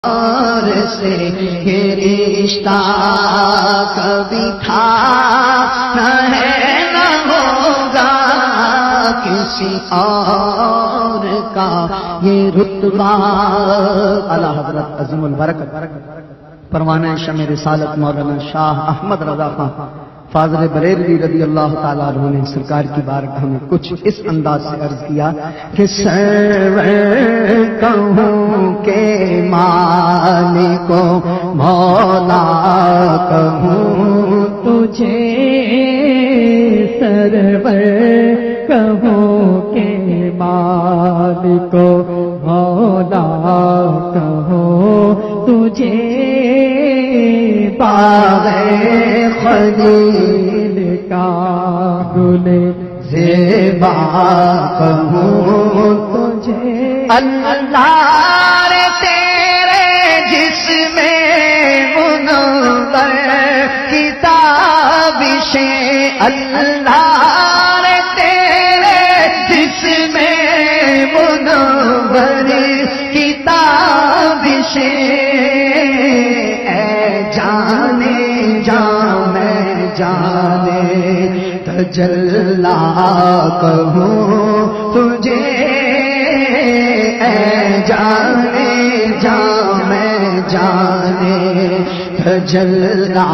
اور سے یہ رشتہ کبھی تھا نہ ہے نہ ہوگا کسی اور کا یہ رتبہ. اعلی حضرت عظیم البرکت پروانہ شمع رسالت مولانا شاہ احمد رضا خان فاضل بریلوی رضی اللہ تعالیٰ عنہ نے سرکار کی بارگاہ میں کچھ اس انداز سے عرض کیا کہ سرور کہوں کہ مالک و مولا کہوں تجھے سرور کہوں کہ مالک و مولا کہوں تجھے باغ خلیل کا گل زیبا کہوں تجھے اللہ رے تیرے جسم منور کتابشیں اللہ رے تیرے جسم منور کتابشیں جانے تجلا کہوں تجھے اے جانے میں جانے تجلا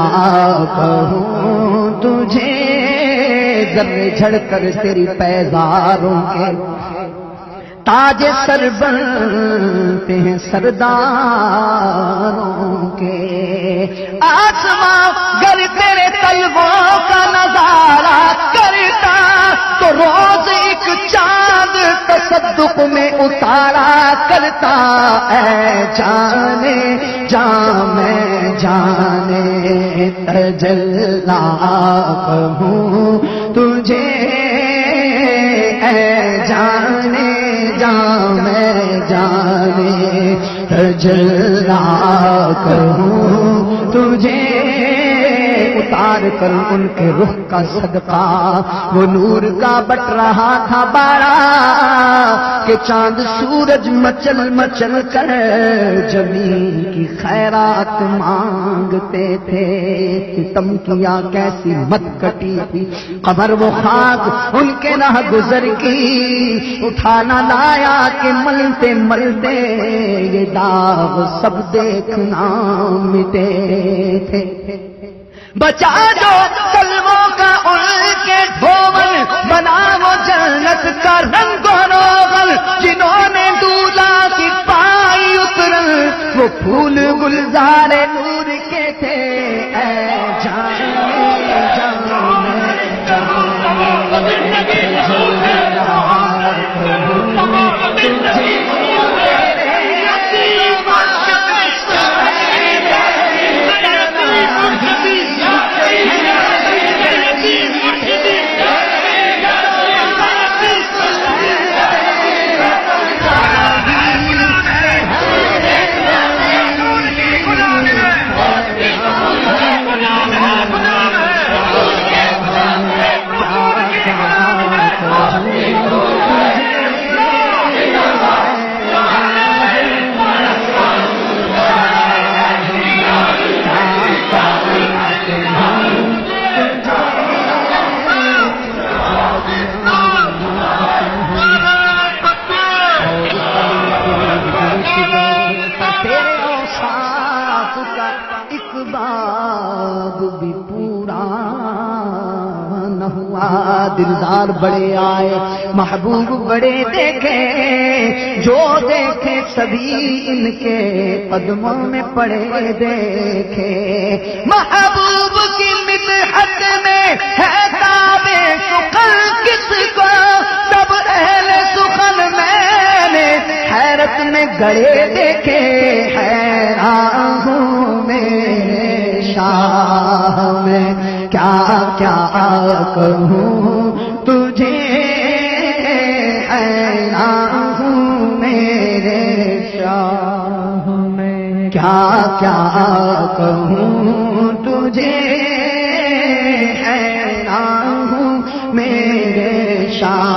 کہوں تجھے ذرے جھڑ کر تیری پیزاروں کے تاج سر بنتے ہیں سرداروں کے. آسماں گر تیرے طلبوں کا نظارہ کرتا تو روز ایک چاند تصدق میں اتارا کرتا. اے جانے میں جانے تجلا کہوں تجھے اے جانے میں جانے تجلا کہوں تجھے. اتار کر ان کے رخ کا صدقہ وہ نور کا بٹ رہا تھا بارہ کہ چاند سورج مچل مچل کر زمین کی خیرات مانگتے تھے. ستم کیا کیسی مت کٹی تھی قبر وہ خاک ان کے نہ گزر کی اٹھانا لایا کہ ملتے ملتے یہ داغ سب دیکھنا مٹے تھے. بچا جو کلموں کا ان کے ڈھول بنا وہ جنت کا رنگ و روغن جنہوں نے دولہا کی پائی اترن وہ پھول گلزار نور کے تھے. اے جانے بھی پورا نہ ہوا. دلدار بڑے آئے محبوب بڑے دیکھے جو دیکھے سبھی ان کے قدموں میں پڑے دیکھے. محبوب کی مدحت میں ہے تابع سخن کس کو سب اہل سخن میں نے حیرت میں گڑے دیکھے. حیران ہوں میرے شاہ میں کیا کیا کہوں تجھے. حیران ہوں میرے شاہ میں کیا کیا کہوں تجھے. حیران ہوں میرے شاہ.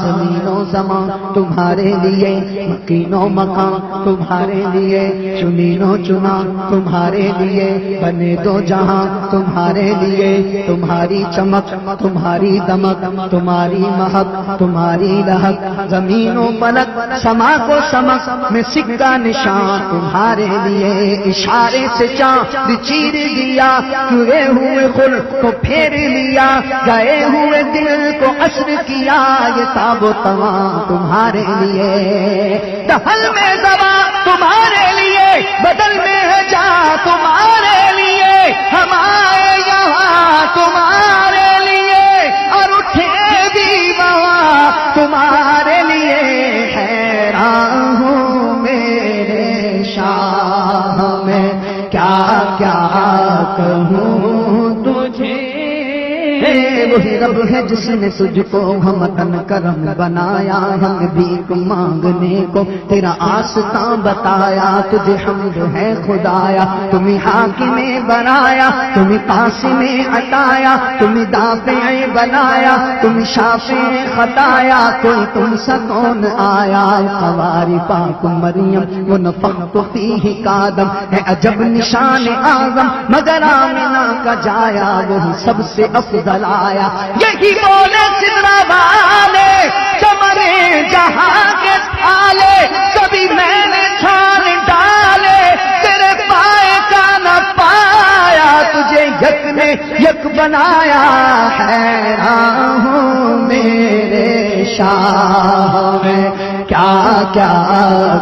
زمین و زمان تمہارے لیے، مکین و مکان تمہارے لیے، چنین و چنا تمہارے لیے، بنے دو جہاں تمہارے لیے، تمہاری چمک تمہاری دمک تمہاری مہک تمہاری لہک، زمین و فلک سما کو سمک میں سکہ نشان تمہارے لیے، اشارے سے چاند چیر دیا، کیے ہوئے خل کو پھیر لیا، گئے ہوئے دل کو عصر کیا، یہ تاب و تمام تمہارے لیے، دہل میں دوا تمہارے لیے، بدل میں ہے جا تمہارے لیے، ہم آئے یہاں تمہارے لیے، اور اٹھے بھی وہاں تمہارے لیے، حیران ہوں میرے شاہ میں کیا کیا کہوں تجھے، وہی رب ہے جس نے تجھ کو ہمتن کرم بنایا، ہم بھی مانگنے کو تیرا آستاں بتایا، تجھے حمد ہے خدایا، تمہیں حاکم بنایا، تمہیں قاسم عطایا، تمہیں دافع بنایا، تمہیں شافع خطایا، کوئی تم سا کون آیا، قواری پاک مریم وہ نفخت فیہ کادم ہے عجب نشان اعظم، مگر آمنہ کا جایا وہی سب سے افضل آیا، یہی بولے سدرا والے چمرے جہاں کے تھالے، کبھی میں نے چھان ڈالے تیرے پائے کا نہ پایا، تجھے یک نے یک بنایا، حیران ہوں میرے شاہ میں کیا کیا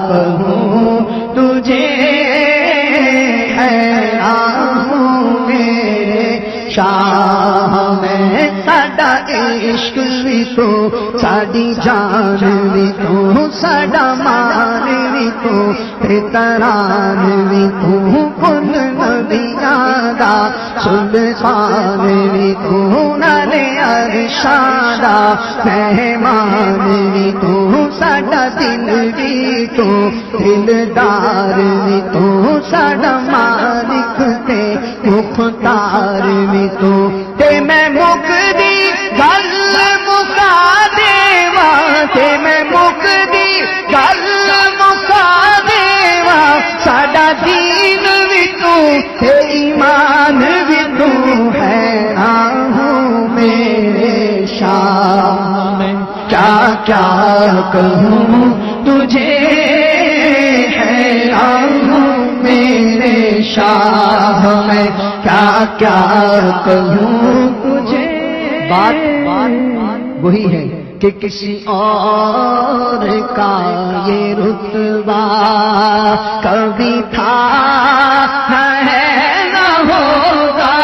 کہوں تجھے، حیران ہوں میرے شاہ میں، ساڈا عشق بھی تو ساڈی جان بھی تو، ساڈا مان بھی تو تران بھی تو، کل نبیاں دا سلطان بھی تو، نالے ارشادا مہمان بھی تو، ساڈا دل بھی تو دلدار بھی تو، ساڈا مالک تے مختار بھی تو، تے میں مکدی گل مکا دیواں، تے میں مکدی گل مکا دیواں، ساڈا دین بھی تو تے ایمان بھی تو، حیران ہوں میرے شاہ میں کیا کیا کہوں تجھے، حیران ہوں میرے شاہ میں کیا کیا کہوں تجھے، بات وہی ہے کہ کسی اور کا یہ رتبہ کبھی تھا نہ ہے نہ ہوگا،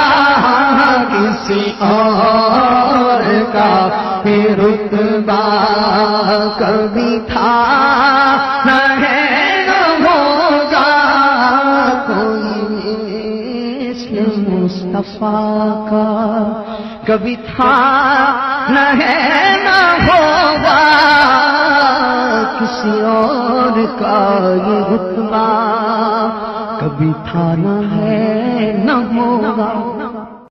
کسی اور کا یہ رتبہ کبھی تھا نہ ہے نہ ہوگا، کوئی مصطفیٰ کا کبھی تھا نہ ہے نہ ہوگا، کسی اور کا یہ رتبہ کبھی تھا نہ ہے نہ ہوگا۔